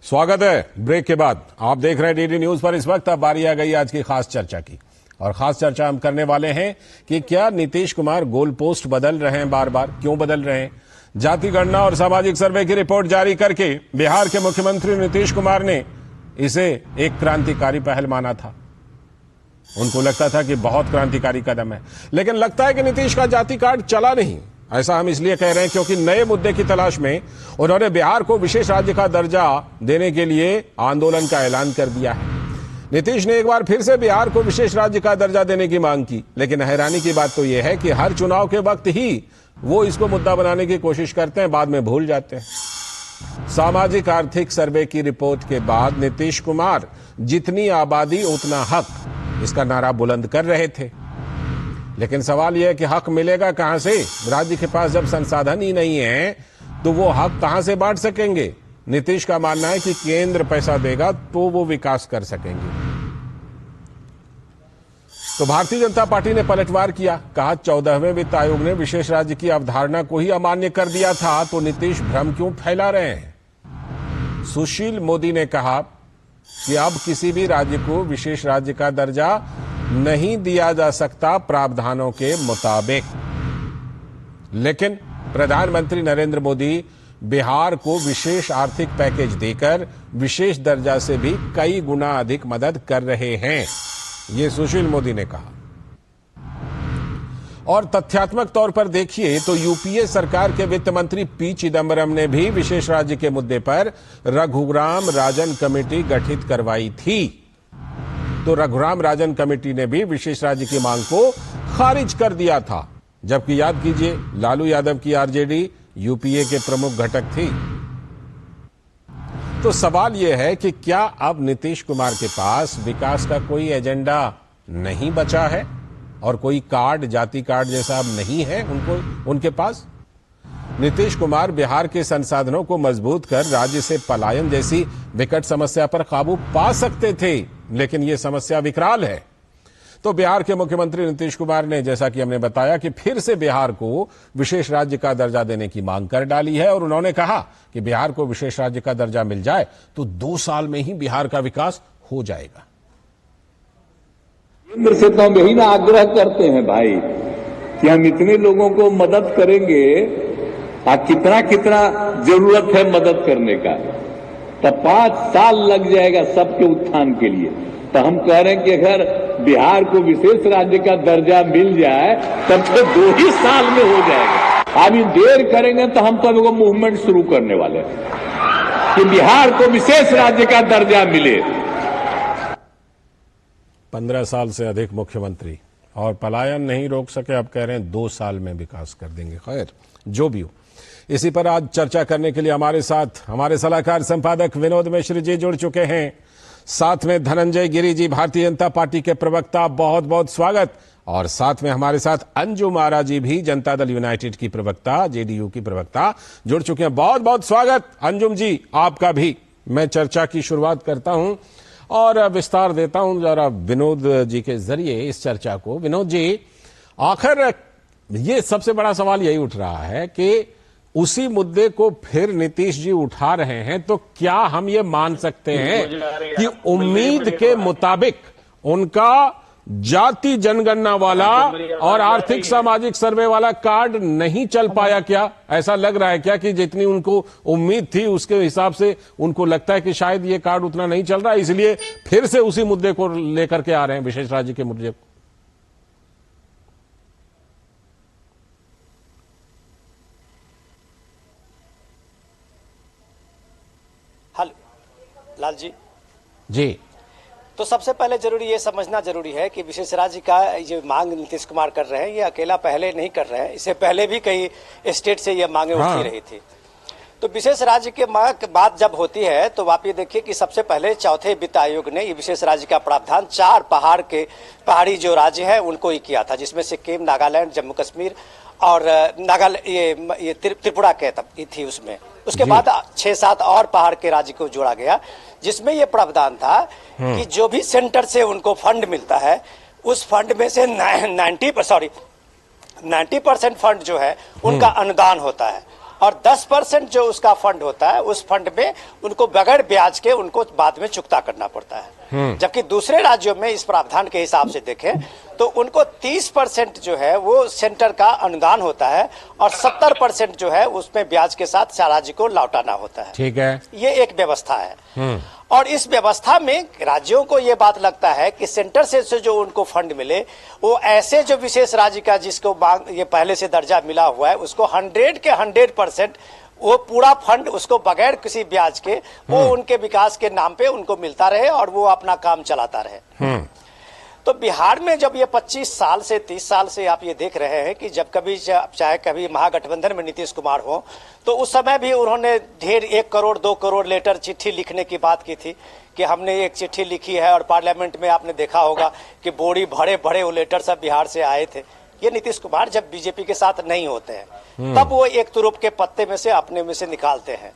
स्वागत है ब्रेक के बाद। आप देख रहे हैं डीडी न्यूज पर। इस वक्त अब बारी आ गई आज की खास चर्चा की, और खास चर्चा हम करने वाले हैं कि क्या नीतीश कुमार गोल पोस्ट बदल रहे हैं, बार बार क्यों बदल रहे हैं। जाति गणना और सामाजिक सर्वे की रिपोर्ट जारी करके बिहार के मुख्यमंत्री नीतीश कुमार ने इसे एक क्रांतिकारी पहल माना था। उनको लगता था कि बहुत क्रांतिकारी कदम है, लेकिन लगता है कि नीतीश का जाति कार्ड चला नहीं। ऐसा हम इसलिए कह रहे हैं क्योंकि नए मुद्दे की तलाश में उन्होंने बिहार को विशेष राज्य का दर्जा देने के लिए आंदोलन का ऐलान कर दिया है। नीतीश ने एक बार फिर से बिहार को विशेष राज्य का दर्जा देने की मांग की, लेकिन हैरानी की बात तो यह है कि हर चुनाव के वक्त ही वो इसको मुद्दा बनाने की कोशिश करते हैं, बाद में भूल जाते हैं। सामाजिक आर्थिक सर्वे की रिपोर्ट के बाद नीतीश कुमार जितनी आबादी उतना हक, इसका नारा बुलंद कर रहे थे, लेकिन सवाल यह है कि हक मिलेगा कहां से। राज्य के पास जब संसाधन ही नहीं है तो वो हक कहां से बांट सकेंगे। नीतीश का मानना है कि केंद्र पैसा देगा तो वो विकास कर सकेंगे। तो भारतीय जनता पार्टी ने पलटवार किया, कहा 14वें वित्त आयोग ने विशेष राज्य की अवधारणा को ही अमान्य कर दिया था, तो नीतीश भ्रम क्यों फैला रहे हैं। सुशील मोदी ने कहा कि अब किसी भी राज्य को विशेष राज्य का दर्जा नहीं दिया जा सकता प्रावधानों के मुताबिक। लेकिन प्रधानमंत्री नरेंद्र मोदी बिहार को विशेष आर्थिक पैकेज देकर विशेष दर्जा से भी कई गुना अधिक मदद कर रहे हैं, ये सुशील मोदी ने कहा। और तथ्यात्मक तौर पर देखिए तो यूपीए सरकार के वित्त मंत्री पी चिदंबरम ने भी विशेष राज्य के मुद्दे पर रघुराम राजन कमेटी गठित करवाई थी। तो रघुराम राजन कमेटी ने भी विशेष राज्य की मांग को खारिज कर दिया था, जबकि याद कीजिए लालू यादव की आरजेडी यूपीए के प्रमुख घटक थी। तो सवाल यह है कि क्या अब नीतीश कुमार के पास विकास का कोई एजेंडा नहीं बचा है और कोई कार्ड, जाति कार्ड जैसा अब नहीं है उनके पास। नीतीश कुमार बिहार के संसाधनों को मजबूत कर राज्य से पलायन जैसी विकट समस्या पर काबू पा सकते थे, लेकिन यह समस्या विकराल है। तो बिहार के मुख्यमंत्री नीतीश कुमार ने, जैसा कि हमने बताया, कि फिर से बिहार को विशेष राज्य का दर्जा देने की मांग कर डाली है, और उन्होंने कहा कि बिहार को विशेष राज्य का दर्जा मिल जाए तो 2 साल में ही बिहार का विकास हो जाएगा। केंद्र से तो हम यही ना आग्रह करते हैं भाई कि हम इतने लोगों को मदद करेंगे, कितना कितना जरूरत है मदद करने का, तब 5 साल लग जाएगा सबके उत्थान के लिए। तो हम कह रहे हैं कि अगर बिहार को विशेष राज्य का दर्जा मिल जाए तब तो 2 ही साल में हो जाएगा। अभी देर करेंगे तो हम तो वो मूवमेंट शुरू करने वाले हैं कि बिहार को विशेष राज्य का दर्जा मिले। 15 साल से अधिक मुख्यमंत्री और पलायन नहीं रोक सके, अब कह रहे हैं 2 साल में विकास कर देंगे। खैर, जो भी हो, इसी पर आज चर्चा करने के लिए हमारे साथ हमारे सलाहकार संपादक विनोद मिश्र जी जुड़ चुके हैं, साथ में धनंजय गिरी जी, भारतीय जनता पार्टी के प्रवक्ता, बहुत बहुत स्वागत। और साथ में हमारे साथ अंजुम आरा जी भी, जनता दल यूनाइटेड की प्रवक्ता, जेडीयू की प्रवक्ता, जुड़ चुके हैं। बहुत बहुत स्वागत अंजुम जी आपका भी। मैं चर्चा की शुरुआत करता हूं और विस्तार देता हूं जरा विनोद जी के जरिए इस चर्चा को। विनोद जी, आखिर ये सबसे बड़ा सवाल यही उठ रहा है कि उसी मुद्दे को फिर नीतीश जी उठा रहे हैं, तो क्या हम ये मान सकते हैं कि उम्मीद के मुताबिक उनका जाति जनगणना वाला और आर्थिक सामाजिक सर्वे वाला कार्ड नहीं चल पाया? क्या ऐसा लग रहा है क्या कि जितनी उनको उम्मीद थी उसके हिसाब से उनको लगता है कि शायद ये कार्ड उतना नहीं चल रहा है, इसलिए फिर से उसी मुद्दे को लेकर के आ रहे हैं, विशेष राज्य के मुद्दे को? लाल जी जी, तो सबसे पहले जरूरी ये समझना जरूरी है कि विशेष राज्य का ये मांग नीतीश कुमार कर रहे हैं, ये अकेला पहले नहीं कर रहे हैं, इससे पहले भी कई स्टेट से ये मांगे उठती रही थी। तो विशेष राज्य के बात जब होती है तो आप ये देखिए कि सबसे पहले 4थे वित्त आयोग ने ये विशेष राज्य का प्रावधान 4 पहाड़ी जो राज्य हैं उनको ही किया था, जिसमें सिक्किम, नागालैंड, जम्मू कश्मीर और ये त्रिपुरा के थी उसमें। उसके बाद 6-7 और पहाड़ के राज्य को जोड़ा गया, जिसमें यह प्रावधान था कि जो भी सेंटर से उनको फंड मिलता है उस फंड में से 90% फंड जो है उनका अनुदान होता है। और 10% जो उसका फंड होता है, उस फंड में उनको बगैर ब्याज के उनको बाद में चुकता करना पड़ता है। जबकि दूसरे राज्यों में इस प्रावधान के हिसाब से देखें तो उनको 30% जो है वो सेंटर का अनुदान होता है और 70% जो है उसमें ब्याज के साथ राज्य को लौटाना होता है। ठीक है, ये एक व्यवस्था है। और इस व्यवस्था में राज्यों को ये बात लगता है कि सेंटर से जो उनको फंड मिले वो ऐसे जो विशेष राज्य का जिसको ये पहले से दर्जा मिला हुआ है उसको 100 के 100% वो पूरा फंड उसको बगैर किसी ब्याज के वो उनके विकास के नाम पे उनको मिलता रहे और वो अपना काम चलाता रहे। तो बिहार में जब ये 25 साल से 30 साल से आप ये देख रहे हैं कि जब कभी चाहे कभी महागठबंधन में नीतीश कुमार हो तो उस समय भी उन्होंने ढेर 1 करोड़ 2 करोड़ लेटर चिट्ठी लिखने की बात की थी कि हमने एक चिट्ठी लिखी है और पार्लियामेंट में आपने देखा होगा कि बोरी भरे भरे वो लेटर सब बिहार से आए थे। ये नीतीश कुमार जब बीजेपी के साथ नहीं होते हैं तब वो एक तुरुप के पत्ते में से अपने में से निकालते हैं।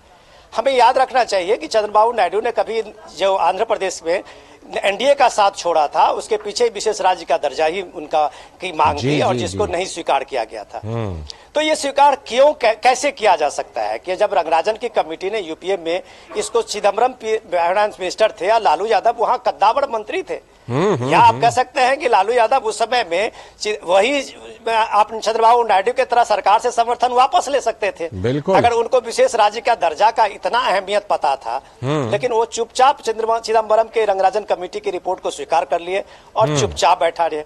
हमें याद रखना चाहिए कि चंद्रबाबू नायडू ने कभी जो आंध्र प्रदेश में एनडीए का साथ छोड़ा था उसके पीछे विशेष राज्य का दर्जा ही उनका की मांग थी और जिसको नहीं स्वीकार किया गया था। तो ये स्वीकार क्यों कैसे किया जा सकता है कि जब रंगराजन की कमेटी ने यूपीए में इसको चिदम्बरम फाइनेंस मिनिस्टर थे या लालू यादव वहां कद्दावर मंत्री थे या आप कह सकते हैं कि लालू यादव उस समय में वही आप चंद्रबाबू नायडू की तरह सरकार से समर्थन वापस ले सकते थे अगर उनको विशेष राज्य का दर्जा का इतना अहमियत पता था। लेकिन वो चुपचाप चिदम्बरम के रंगराजन कमेटी की रिपोर्ट को स्वीकार कर लिए और चुपचाप बैठा रहे।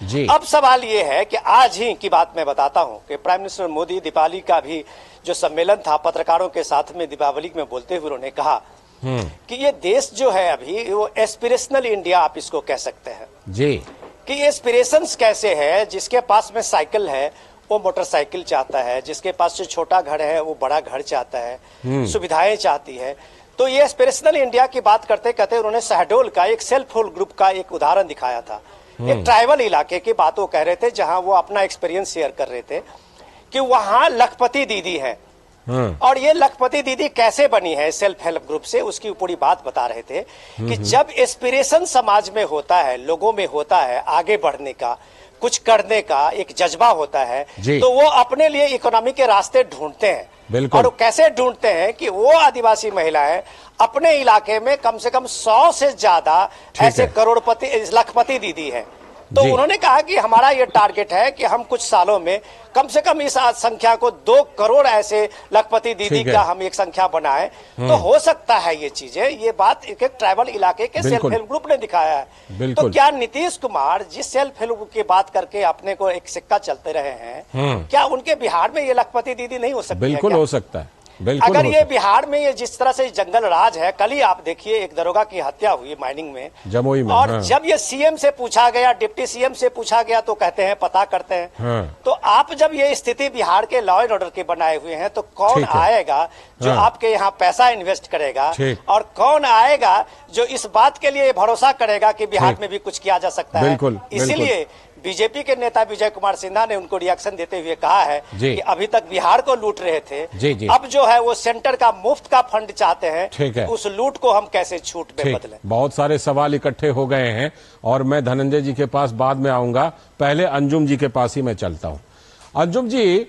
जी। अब सवाल ये है कि आज ही की बात मैं बताता हूं कि प्राइम मिनिस्टर मोदी दीपावली का भी जो सम्मेलन था पत्रकारों के साथ में दीपावली में बोलते हुए उन्होंने कहा कि ये देश जो है अभी वो एस्पिरेशनल इंडिया आप इसको कह सकते हैं जी कि एस्पिरेशंस कैसे है। जिसके पास में साइकिल है वो मोटरसाइकिल चाहता है, जिसके पास जो छोटा घर है वो बड़ा घर चाहता है, सुविधाएं चाहती है। तो ये एस्पिरेशनल इंडिया की बात करते करते उन्होंने शहडोल का एक सेल्फ हेल्प ग्रुप का एक उदाहरण दिखाया था। एक ट्राइबल इलाके की बात वो कह रहे थे जहां वो अपना एक्सपीरियंस शेयर कर रहे थे कि वहां लखपति दीदी है और ये लखपति दीदी कैसे बनी है सेल्फ हेल्प ग्रुप से, उसकी पूरी बात बता रहे थे कि जब एस्पिरेशन समाज में होता है, लोगों में होता है आगे बढ़ने का, कुछ करने का एक जज्बा होता है तो वो अपने लिए इकोनॉमी के रास्ते ढूंढते हैं। और वो कैसे ढूंढते हैं कि वो आदिवासी महिलाएं अपने इलाके में कम से कम 100 से ज्यादा ऐसे करोड़पति लखपति दीदी हैं। तो उन्होंने कहा कि हमारा ये टारगेट है कि हम कुछ सालों में कम से कम इस संख्या को 2 करोड़ ऐसे लखपति दीदी का हम एक संख्या बनाए तो हो सकता है ये चीजें। ये बात एक ट्राइबल इलाके के सेल्फ हेल्प ग्रुप ने दिखाया है। तो क्या नीतीश कुमार जिस सेल्फ हेल्प ग्रुप की बात करके अपने को एक सिक्का चलते रहे हैं, क्या उनके बिहार में ये लखपति दीदी नहीं हो सकती? बिल्कुल हो सकता है। अगर ये बिहार में ये जिस तरह से जंगल राज है, कल ही आप देखिए एक दरोगा की हत्या हुई माइनिंग में जमुई में, और जब ये सीएम से पूछा गया, डिप्टी सीएम से पूछा गया तो कहते हैं पता करते हैं। तो आप जब ये स्थिति बिहार के लॉ एंड ऑर्डर के बनाए हुए हैं तो कौन आएगा जो आपके यहाँ पैसा इन्वेस्ट करेगा और कौन आएगा जो इस बात के लिए भरोसा करेगा कि बिहार में भी कुछ किया जा सकता है। इसीलिए बीजेपी के नेता विजय कुमार सिन्हा ने उनको रिएक्शन देते हुए कहा है कि अभी तक बिहार को लूट रहे थे, अब जो है वो सेंटर का मुफ्त का फंड चाहते हैं, उस लूट को हम कैसे छूट में बदलें। बहुत सारे सवाल इकट्ठे हो गए हैं और मैं धनंजय जी के पास बाद में आऊंगा, पहले अंजुम जी के पास ही मैं चलता हूं। अंजुम जी,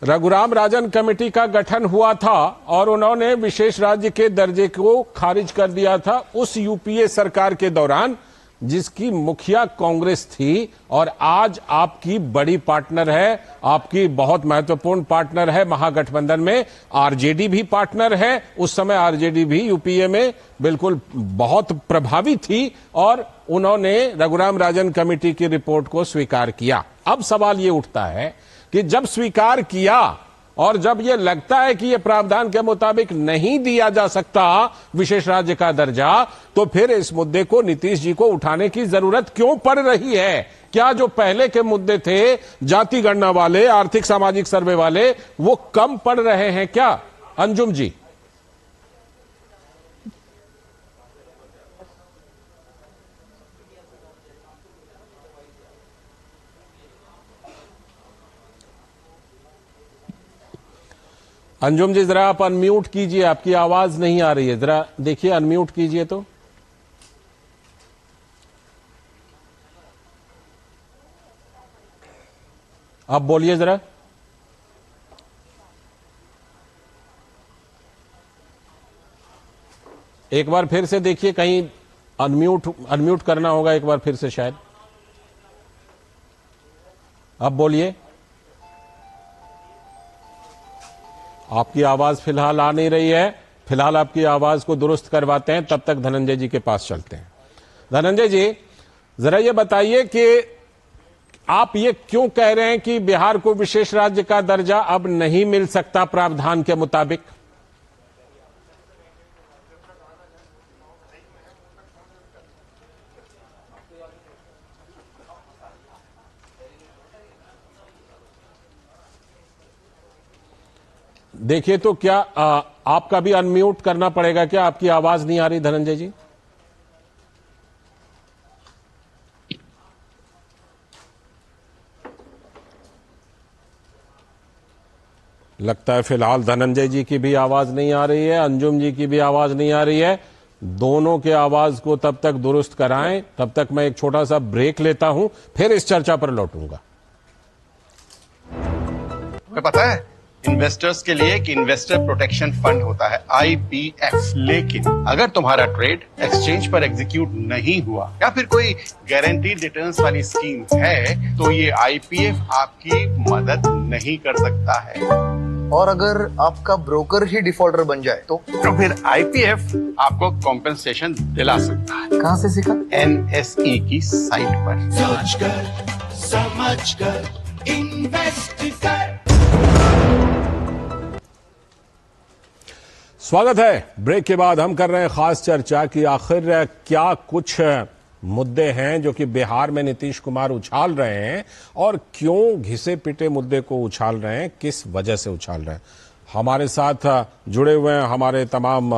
रघुराम राजन कमेटी का गठन हुआ था और उन्होंने विशेष राज्य के दर्जे को खारिज कर दिया था उस यूपीए सरकार के दौरान जिसकी मुखिया कांग्रेस थी और आज आपकी बड़ी पार्टनर है, आपकी बहुत महत्वपूर्ण पार्टनर है महागठबंधन में। आरजेडी भी पार्टनर है, उस समय आरजेडी भी यूपीए में बिल्कुल बहुत प्रभावी थी और उन्होंने रघुराम राजन कमेटी की रिपोर्ट को स्वीकार किया। अब सवाल ये उठता है कि जब स्वीकार किया और जब ये लगता है कि ये प्रावधान के मुताबिक नहीं दिया जा सकता विशेष राज्य का दर्जा, तो फिर इस मुद्दे को नीतीश जी को उठाने की जरूरत क्यों पड़ रही है? क्या जो पहले के मुद्दे थे जाति गणना वाले, आर्थिक सामाजिक सर्वे वाले, वो कम पड़ रहे हैं क्या? अंजुम जी। अंजुम जी जरा आप अनम्यूट कीजिए, आपकी आवाज नहीं आ रही है, जरा देखिए अनम्यूट कीजिए तो। आप बोलिए जरा। एक बार फिर से देखिए, कहीं अनम्यूट करना होगा एक बार फिर से शायद। अब बोलिए। आपकी आवाज फिलहाल आ नहीं रही है। फिलहाल आपकी आवाज को दुरुस्त करवाते हैं, तब तक धनंजय जी के पास चलते हैं। धनंजय जी, जरा ये बताइए कि आप ये क्यों कह रहे हैं कि बिहार को विशेष राज्य का दर्जा अब नहीं मिल सकता प्रावधान के मुताबिक? देखिए, तो क्या आपका भी अनम्यूट करना पड़ेगा क्या? आपकी आवाज नहीं आ रही धनंजय जी। लगता है फिलहाल धनंजय जी की भी आवाज नहीं आ रही है, अंजुम जी की भी आवाज नहीं आ रही है। दोनों के आवाज को तब तक दुरुस्त कराएं, तब तक मैं एक छोटा सा ब्रेक लेता हूं, फिर इस चर्चा पर लौटूंगा। तुम्हें पता है इन्वेस्टर्स के लिए एक इन्वेस्टर प्रोटेक्शन फंड होता है, IPF। लेकिन अगर तुम्हारा ट्रेड एक्सचेंज पर एग्जीक्यूट नहीं हुआ या फिर कोई गारंटीड रिटर्न्स वाली स्कीम है, तो ये IPF आपकी मदद नहीं कर सकता है। और अगर आपका ब्रोकर ही डिफॉल्टर बन जाए तो फिर IPF आपको कॉम्पेंसेशन दिला सकता है। कहां से सीखा? NSE की साइट पर। सोच कर समझ कर इन्वेस्ट कर। स्वागत है। ब्रेक के बाद हम कर रहे हैं खास चर्चा कि आखिर क्या कुछ मुद्दे हैं जो कि बिहार में नीतीश कुमार उछाल रहे हैं और क्यों घिसे पिटे मुद्दे को उछाल रहे हैं, किस वजह से उछाल रहे हैं। हमारे साथ जुड़े हुए हैं हमारे तमाम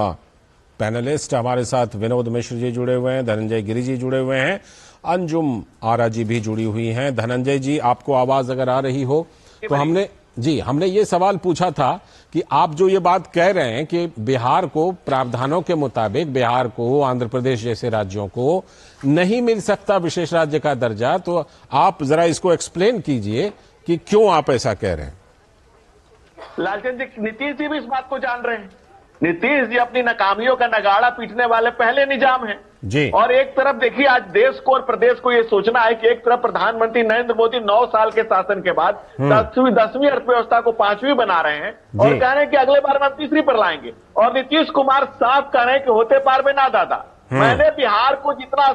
पैनलिस्ट। हमारे साथ विनोद मिश्र जी जुड़े हुए हैं, धनंजय गिरी जी जुड़े हुए हैं, अंजुम आरा जी भी जुड़ी हुई हैं। धनंजय जी, आपको आवाज अगर आ रही हो तो हमने ये सवाल पूछा था कि आप जो ये बात कह रहे हैं कि बिहार को प्रावधानों के मुताबिक बिहार को, आंध्र प्रदेश जैसे राज्यों को नहीं मिल सकता विशेष राज्य का दर्जा, तो आप जरा इसको एक्सप्लेन कीजिए कि क्यों आप ऐसा कह रहे हैं। लालचंद जी, नीतीश जी भी इस बात को जान रहे हैं। नीतीश जी अपनी नाकामियों का नगाड़ा पीटने वाले पहले निजाम हैं जी। और एक तरफ देखिए, आज देश को और प्रदेश को ये सोचना है कि एक तरफ प्रधानमंत्री नरेंद्र मोदी 9 साल के शासन के बाद 10वीं अर्थव्यवस्था को 5वीं बना रहे हैं और कह रहे हैं कि अगले बार में हम तीसरी पर लाएंगे। और नीतीश कुमार साफ कह रहे हैं कि होते पार में ना दादा, मैंने बिहार को जितना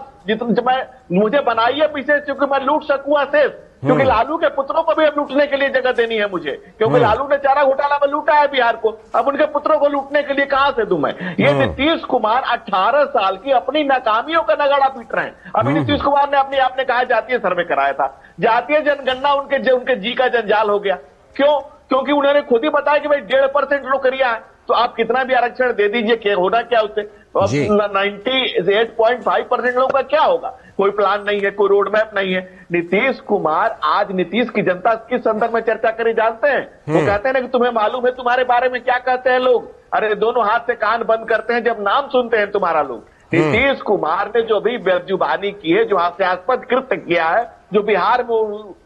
मुझे बनाई है पीछे, क्योंकि मैं लूट सकूं शेष, क्योंकि लालू के पुत्रों को भी अब लूटने के लिए जगह देनी है मुझे, क्योंकि लालू ने चारा घोटाला में लूटा है बिहार को, अब उनके पुत्रों को लूटने के लिए कहां से दूं मैं। ये नीतीश कुमार 18 साल की अपनी नाकामियों का नगाड़ा पीट रहे हैं। अभी नीतीश कुमार ने आपने कहा जातीय सर्वे कराया था, जातीय जनगणना उनके जी का जंजाल हो गया। क्यों? क्योंकि उन्होंने खुद ही बताया कि भाई 1.5% नौकरियां हैं, तो आप कितना भी आरक्षण दे दीजिए, होना क्या उससे। तो अब 98.5% लोगों का क्या होगा? कोई प्लान नहीं है, कोई रोड मैप नहीं है। नीतीश कुमार, आज नीतीश की जनता किस संदर्भ में चर्चा करी जानते हैं? वो कहते हैं ना कि तुम्हें मालूम है तुम्हारे बारे में क्या कहते हैं लोग। अरे दोनों हाथ से कान बंद करते हैं जब नाम सुनते हैं तुम्हारा लोग। नीतीश कुमार ने जो भी बेजुबानी की है, जो हास्यास्पद कृत्य किया है, जो बिहार में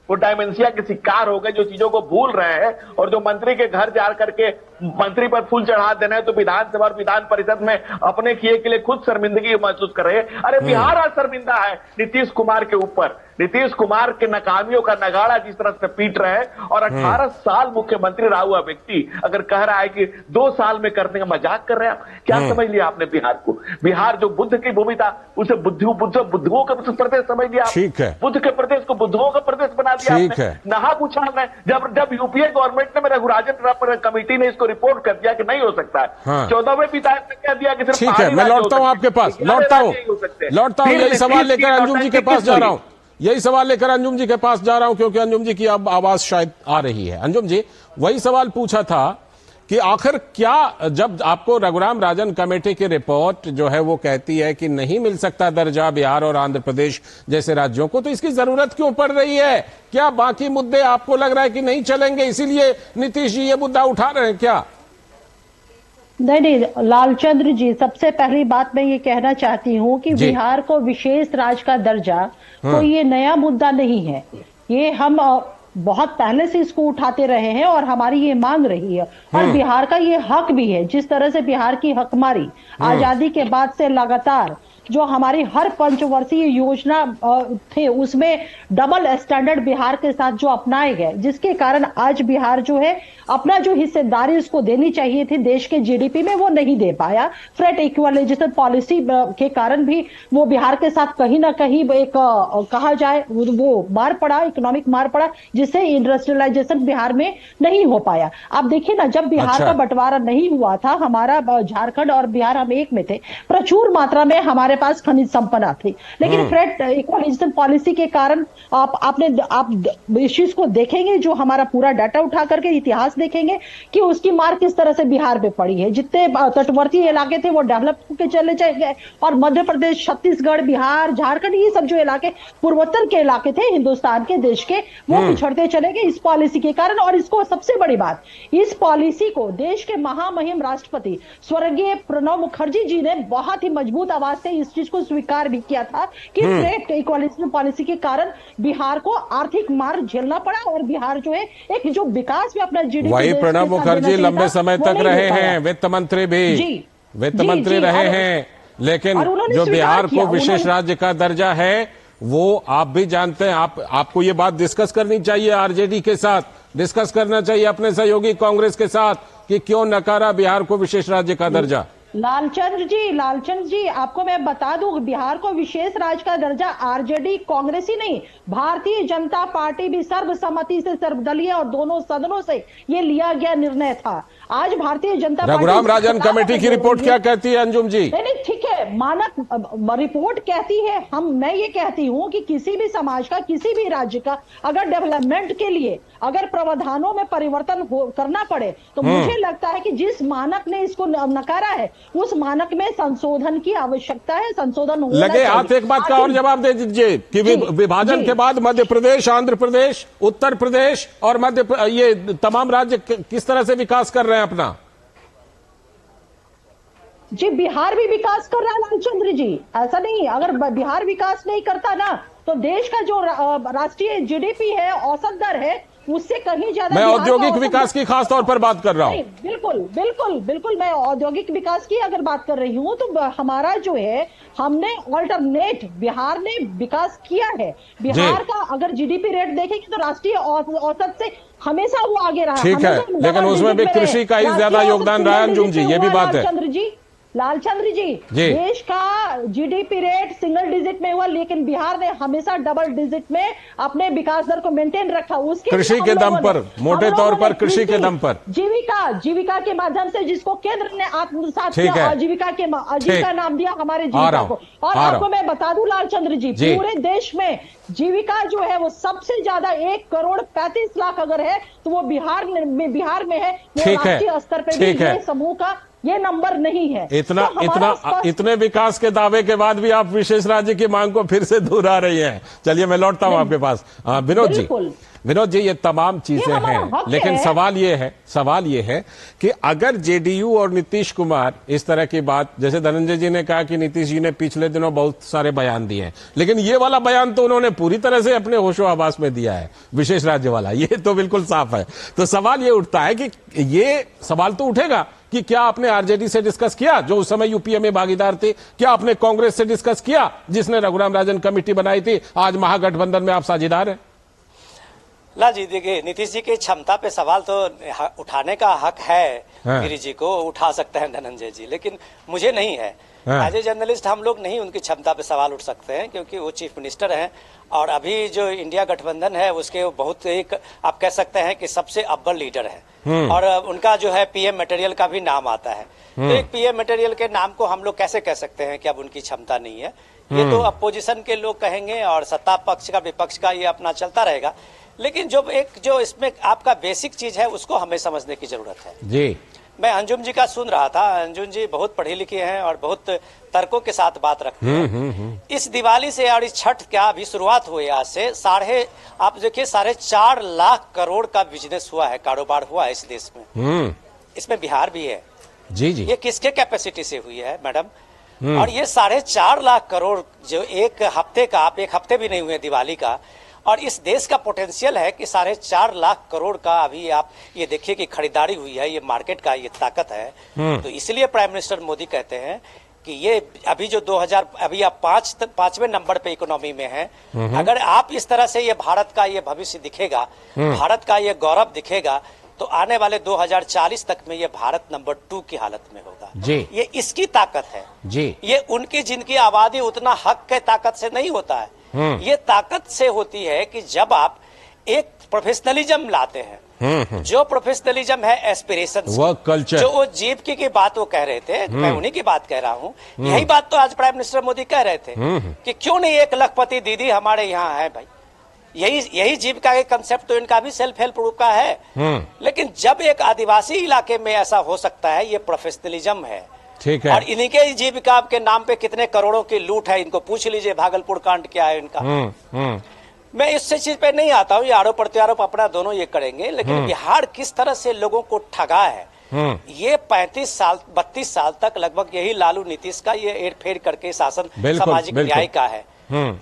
वो डायमेंशिया के शिकार हो गए, जो चीजों को भूल रहे हैं, और जो मंत्री के घर जा करके मंत्री पर फूल चढ़ा देना है, तो विधानसभा और विधान परिषद में अपने किए के लिए खुद शर्मिंदगी महसूस कर रहे हैं। अरे बिहार आज शर्मिंदा है नीतीश कुमार के ऊपर। नीतीश कुमार के नाकामियों का नगाड़ा जिस तरह से पीट रहे हैं, और 18 साल मुख्यमंत्री रहा हुआ व्यक्ति अगर कह रहा है कि 2 साल में करने का मजाक कर रहे हैं, क्या समझ लिया आपने बिहार को? बिहार जो बुद्ध की भूमि था, उसे बुद्धुओं का प्रदेश समझ लिया। ठीक है। बुद्ध के प्रदेश को बुद्धुओं का प्रदेश बना दिया आपने। नहा पूछा मैं, जब यूपीए गवर्नमेंट ने, मेरा रघुराजन कमेटी ने इसको रिपोर्ट कर दिया कि नहीं हो सकता है। 14वें विधायक ने कह दिया कि सिर्फ ठीक है, मैं लौटता हूं आपके पास, लौटता हूं यही सवाल लेकर अंजुम जी के पास जा रहा हूं, क्योंकि अंजुम जी की अब आवाज शायद आ रही है। अंजुम जी, वही सवाल पूछा था कि आखिर क्या, जब आपको रघुराम राजन कमेटी की रिपोर्ट जो है वो कहती है कि नहीं मिल सकता दर्जा बिहार और आंध्र प्रदेश जैसे राज्यों को, तो इसकी जरूरत क्यों पड़ रही है? क्या बाकी मुद्दे आपको लग रहा है कि नहीं चलेंगे, इसीलिए नीतीश जी ये मुद्दा उठा रहे हैं क्या? नहीं, लालचंद्र जी, सबसे पहली बात मैं ये कहना चाहती हूँ कि बिहार को विशेष राज्य का दर्जा कोई ये नया मुद्दा नहीं है। ये हम बहुत पहले से इसको उठाते रहे हैं और हमारी ये मांग रही है और बिहार का ये हक भी है। जिस तरह से बिहार की हकमारी आजादी के बाद से लगातार जो हमारी हर पंचवर्षीय योजना थे उसमें डबल स्टैंडर्ड बिहार के साथ जो अपनाए गए, जिसके कारण आज बिहार जो है अपना जो हिस्सेदारी उसको देनी चाहिए थी देश के जीडीपी में वो नहीं दे पाया। फ्रेट इक्वलाइजेशन पॉलिसी के कारण भी वो बिहार के साथ कहीं ना कहीं एक कहा जाए वो मार पड़ा, इकोनॉमिक मार पड़ा, जिससे इंडस्ट्रियलाइजेशन बिहार में नहीं हो पाया। आप देखिए ना, जब बिहार का बंटवारा नहीं हुआ था, हमारा झारखंड और बिहार हम एक में थे, प्रचुर मात्रा में हमारे पास खनिज संपदा थी, लेकिन फ्रेट इक्वलाइजेशन पॉलिसी के कारण आप इस चीज को देखेंगे, जो हमारा पूरा डाटा उठा करके इतिहास देखेंगे कि उसकी मार किस तरह से बिहार पे पड़ी है। जितने तटवर्ती इलाके थे वो डेवलप होकर चले गए और मध्य प्रदेश, छत्तीसगढ़, बिहार, झारखंड, ये सब जो इलाके पूर्वोत्तर के इलाके थे हिंदुस्तान के देश के, वो पिछड़ते चले गए इस पॉलिसी के कारण। और इसको सबसे बड़ी बात, इस पॉलिसी को देश के महामहिम राष्ट्रपति स्वर्गीय प्रणब मुखर्जी जी ने बहुत ही मजबूत आवाज से इस चीज को स्वीकार भी किया था कि फ्रेट इक्वलाइजेशन पॉलिसी के कारण बिहार को आर्थिक मार झेलना पड़ा और बिहार जो है एक जो विकास में अपना जीडीपी, वही प्रणब मुखर्जी लंबे समय तक रहे हैं, वित्त मंत्री भी, वित्त मंत्री रहे हैं, लेकिन जो बिहार को विशेष राज्य का दर्जा है वो आप भी जानते हैं। आपको ये बात डिस्कस करनी चाहिए, आरजेडी के साथ डिस्कस करना चाहिए, अपने सहयोगी कांग्रेस के साथ, कि क्यों नकारा बिहार को विशेष राज्य का दर्जा। लालचंद जी आपको मैं बता दूं, बिहार को विशेष राज्य का दर्जा आरजेडी कांग्रेस ही नहीं, भारतीय जनता पार्टी भी सर्वसम्मति से, सर्वदलीय और दोनों सदनों से ये लिया गया निर्णय था। आज भारतीय जनता पार्टी, रघुराम राजन कमेटी की रिपोर्ट क्या कहती है अंजुम जी? नहीं, ठीक है, मानक रिपोर्ट कहती है, मैं ये कहती हूँ कि किसी भी समाज का, किसी भी राज्य का अगर डेवलपमेंट के लिए अगर प्रावधानों में परिवर्तन करना पड़े तो मुझे लगता है कि जिस मानक ने इसको नकारा है उस मानक में संशोधन की आवश्यकता है, संशोधन होना लगे। आप एक बात का और जवाब दे दीजिए कि विभाजन के बाद मध्य प्रदेश, आंध्र प्रदेश, उत्तर प्रदेश और ये तमाम राज्य किस तरह से विकास कर रहे हैं अपना? जी बिहार भी विकास कर रहा है लालचंद्र जी, ऐसा नहीं। अगर बिहार विकास नहीं करता ना तो देश का जो राष्ट्रीय जीडीपी है, औसत दर है, उससे कहीं ज्यादा। मैं औद्योगिक विकास की खास तौर पर बात कर रहा हूँ। बिल्कुल मैं औद्योगिक विकास की अगर बात कर रही हूँ तो हमारा जो है, हमने ऑल्टरनेट, बिहार ने विकास किया है। बिहार का अगर जीडीपी रेट देखेंगे तो राष्ट्रीय औसत से हमेशा वो आगे रहा। ठीक है, लेकिन उसमें भी कृषि का ही ज्यादा योगदान रहा है अंजुम जी, ये भी बात है। लालचंद्र जी देश का जीडीपी रेट सिंगल डिजिट में हुआ, लेकिन बिहार ने हमेशा डबल डिजिट में अपने विकास दर को मेंटेन रखा। उसके कृषि के दम पर, मोटे तौर पर कृषि के दम पर, जीविका के माध्यम से, जिसको केंद्र ने आत्मसात किया, आजीविका नाम दिया हमारे जीविका को। और आपको मैं बता दूं लालचंद्र जी, पूरे देश में जीविका जो है वो सबसे ज्यादा 1,35,00,000 अगर है तो वो बिहार में है। राष्ट्रीय स्तर पर भी ये समूह का ये नंबर नहीं है। इतने विकास के दावे के बाद भी आप विशेष राज्य की मांग को फिर से दूर आ रही हैं। चलिए मैं लौटता हूं आपके पास। विनोद जी ये तमाम चीजें हैं, लेकिन सवाल ये है कि अगर जेडीयू और नीतीश कुमार इस तरह की बात, जैसे धनंजय जी ने कहा कि नीतीश जी ने पिछले दिनों बहुत सारे बयान दिए हैं, लेकिन ये वाला बयान तो उन्होंने पूरी तरह से अपने होशो आवास में दिया है, विशेष राज्य वाला, ये तो बिल्कुल साफ है। तो सवाल ये उठता है कि ये सवाल तो उठेगा कि क्या आपने आरजेडी से डिस्कस किया जो उस समय यूपीए में भागीदार थे? क्या आपने कांग्रेस से डिस्कस किया जिसने रघुराम राजन कमेटी बनाई थी? आज महागठबंधन में आप साझेदार हैं। ला जी देखिए, नीतीश जी की क्षमता पे सवाल तो उठाने का हक है, गिरी जी को उठा सकते हैं धनंजय जी, लेकिन मुझे नहीं है। एज ए जर्नलिस्ट हम लोग नहीं उनकी क्षमता पे सवाल उठ सकते हैं, क्योंकि वो चीफ मिनिस्टर हैं और अभी जो इंडिया गठबंधन है उसके बहुत एक आप कह सकते हैं कि सबसे अव्वल लीडर है और उनका जो है पीएम मटेरियल का भी नाम आता है। तो एक पीएम मटेरियल के नाम को हम लोग कैसे कह सकते हैं कि अब उनकी क्षमता नहीं है? ये तो अपोजिशन के लोग कहेंगे और सत्ता पक्ष का विपक्ष का ये अपना चलता रहेगा, लेकिन जो इसमें आपका बेसिक चीज है उसको हमें समझने की जरूरत है। जी मैं अंजुम जी का सुन रहा था, अंजुम जी बहुत पढ़े लिखे हैं और बहुत तर्कों के साथ बात रखते हैं। इस दिवाली से और इस छठ क्या अभी शुरुआत हुई आज से आप देखिए 4.5 लाख करोड़ का बिजनेस हुआ है, कारोबार हुआ है इस देश में। इसमें बिहार भी है। जी ये किसके कैपेसिटी से हुई है मैडम? और ये 4.5 लाख करोड़ जो एक हफ्ते का, आप एक हफ्ते भी नहीं हुए दिवाली का, और इस देश का पोटेंशियल है कि 4.5 लाख करोड़ का अभी आप ये देखिए कि खरीदारी हुई है, ये मार्केट का ये ताकत है। तो इसलिए प्राइम मिनिस्टर मोदी कहते हैं कि ये अभी जो 2000 अभी आप 5वें नंबर पे इकोनॉमी में हैं, अगर आप इस तरह से ये भारत का ये भविष्य दिखेगा, भारत का ये गौरव दिखेगा, तो आने वाले 2040 तक में ये भारत नंबर 2 की हालत में होगा जी। ये इसकी ताकत है जी। ये उनकी जिनकी आबादी उतना हक के ताकत से नहीं होता है, ये ताकत से होती है कि जब आप एक प्रोफेशनलिज्म लाते हैं, जो प्रोफेशनलिज्म है एस्पिरेशन, वर्क कल्चर, जो वो जीपीएफ की बात वो कह रहे थे, मैं उन्हीं की बात कह रहा हूँ। यही बात तो आज प्राइम मिनिस्टर मोदी कह रहे थे कि क्यों नहीं 1 लखपति दीदी हमारे यहाँ है भाई। यही जीविका के कंसेप्ट तो इनका भी सेल्फ हेल्प ग्रुप का है। लेकिन जब एक आदिवासी इलाके में ऐसा हो सकता है, ये प्रोफेशनलिज्म है। ठीक है। और इन्हीं के जीविका के नाम पे कितने करोड़ों की लूट है, इनको पूछ लीजिए भागलपुर कांड क्या है इनका। मैं इस चीज पे नहीं आता हूँ, ये आरोप प्रत्यारोप अपना दोनों ये करेंगे, लेकिन बिहार किस तरह से लोगों को ठगा है, ये 32 साल तक लगभग यही लालू नीतीश का ये एड़ फेर करके शासन सामाजिक न्याय का है।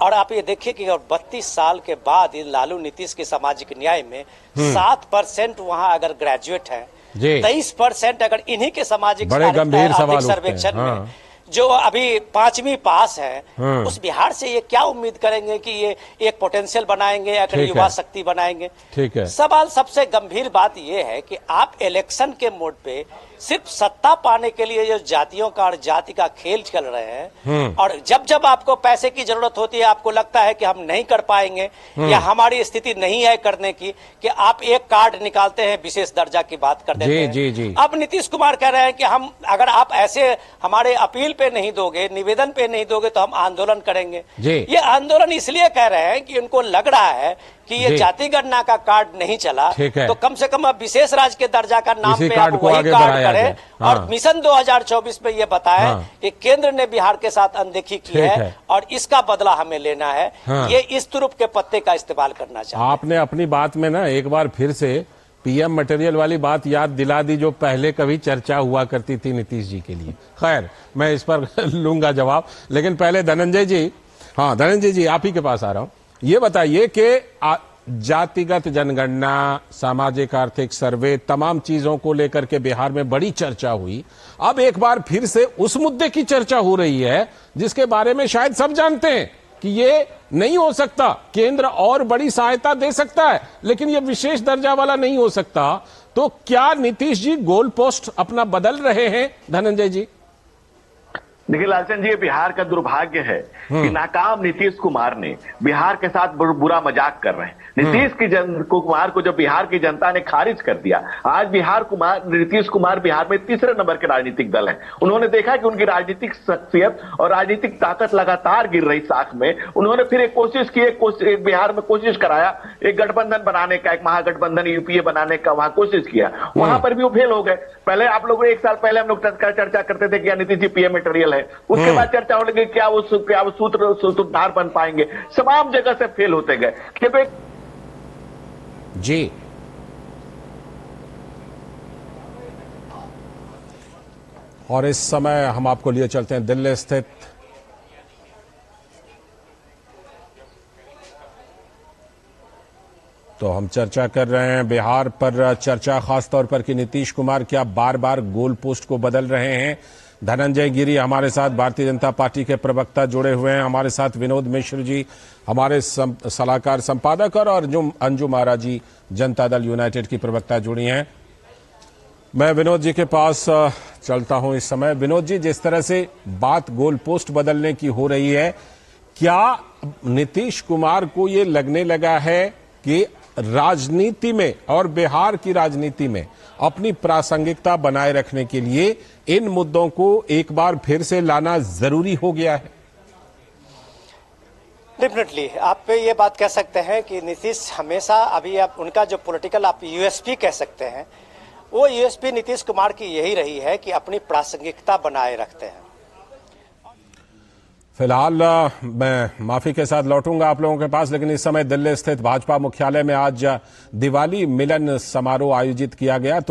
और आप ये देखिए कि 32 साल के बाद इन लालू नीतीश के सामाजिक न्याय में 7% वहां अगर ग्रेजुएट है, 23% अगर इन्हीं के सामाजिक बड़े गंभीर सवाल सर्वेक्षण में जो अभी 5वीं पास है, उस बिहार से ये क्या उम्मीद करेंगे कि ये एक पोटेंशियल बनाएंगे या युवा शक्ति बनाएंगे। ठीक है। सवाल सबसे गंभीर बात ये है कि आप इलेक्शन के मोड पे सिर्फ सत्ता पाने के लिए जो जातियों का और जाति का खेल चल रहे हैं, और जब जब आपको पैसे की जरूरत होती है, आपको लगता है कि हम नहीं कर पाएंगे या हमारी स्थिति नहीं है करने की, कि आप एक कार्ड निकालते हैं, विशेष दर्जा की बात कर देते हैं। जी। अब नीतीश कुमार कह रहे हैं कि हम अगर आप ऐसे हमारे अपील पे नहीं दोगे, निवेदन पे नहीं दोगे, तो हम आंदोलन करेंगे। ये आंदोलन इसलिए कह रहे हैं कि उनको लग रहा है कि ये जाति गणना का कार्ड नहीं चला, तो कम से कम अब विशेष राज्य के दर्जा का नाम पे आप वही कार्ड करें। और मिशन 2024 में ये बताया कि केंद्र ने बिहार के साथ अनदेखी की है और इसका बदला हमें लेना है। ये इस तुरुप के पत्ते का इस्तेमाल करना चाहिए। आपने अपनी बात में ना एक बार फिर से पीएम मटेरियल वाली बात याद दिला दी, जो पहले कभी चर्चा हुआ करती थी नीतीश जी के लिए। खैर, मैं इस पर लूंगा जवाब, लेकिन पहले धनंजय जी, हाँ धनंजय जी आप ही के पास आ रहा हूं। ये बताइए कि जातिगत जनगणना, सामाजिक आर्थिक सर्वे, तमाम चीजों को लेकर के बिहार में बड़ी चर्चा हुई। अब एक बार फिर से उस मुद्दे की चर्चा हो रही है जिसके बारे में शायद सब जानते हैं कि ये नहीं हो सकता, केंद्र और बड़ी सहायता दे सकता है, लेकिन ये विशेष दर्जा वाला नहीं हो सकता। तो क्या नीतीश जी गोल पोस्ट अपना बदल रहे हैं, धनंजय जी? देखिए लालचंद जी, ये बिहार का दुर्भाग्य है कि नाकाम नीतीश कुमार ने बिहार के साथ बुरा मजाक कर रहे हैं। नीतीश कुमार को जब बिहार की जनता ने खारिज कर दिया, आज नीतीश कुमार बिहार में तीसरे नंबर के राजनीतिक दल हैं। उन्होंने देखा कि उनकी राजनीतिक शख्सियत और राजनीतिक ताकत लगातार गिर रही साख में। उन्होंने फिर एक कोशिश की, एक बिहार में कोशिश कराया, एक गठबंधन बनाने का, एक महागठबंधन यूपीए बनाने का वहां कोशिश किया। वहां पर भी वो फेल हो गए। पहले आप लोग 1 साल पहले हम लोग चर्चा करते थे कि नीतीश जी पीएम मटेरियल है, उसके बाद चर्चा होने लगी क्या वो सूत्रधार बन पाएंगे। तमाम जगह से फेल होते गए। जी और इस समय हम आपको लिए चलते हैं दिल्ली स्थित तो हम चर्चा कर रहे हैं बिहार पर चर्चा, खासतौर पर कि नीतीश कुमार क्या बार बार गोल पोस्ट को बदल रहे हैं। धनंजय गिरी हमारे साथ, भारतीय जनता पार्टी के प्रवक्ता जुड़े हुए हैं। हमारे साथ विनोद मिश्र जी, हमारे सलाहकार संपादक, और अंजुम आरा जी, जनता दल यूनाइटेड की प्रवक्ता जुड़ी हैं। मैं विनोद जी के पास चलता हूं इस समय। विनोद जी, जिस तरह से बात गोल पोस्ट बदलने की हो रही है, क्या नीतीश कुमार को ये लगने लगा है कि राजनीति में और बिहार की राजनीति में अपनी प्रासंगिकता बनाए रखने के लिए इन मुद्दों को एक बार फिर से लाना जरूरी हो गया है? डेफिनेटली आप ये बात कह सकते हैं कि नीतीश हमेशा अभी आप उनका जो पॉलिटिकल आप यूएसपी कह सकते हैं, वो यूएसपी नीतीश कुमार की यही रही है कि अपनी प्रासंगिकता बनाए रखते हैं। फिलहाल मैं माफी के साथ लौटूंगा आप लोगों के पास, लेकिन इस समय दिल्ली स्थित भाजपा मुख्यालय में आज दिवाली मिलन समारोह आयोजित किया गया।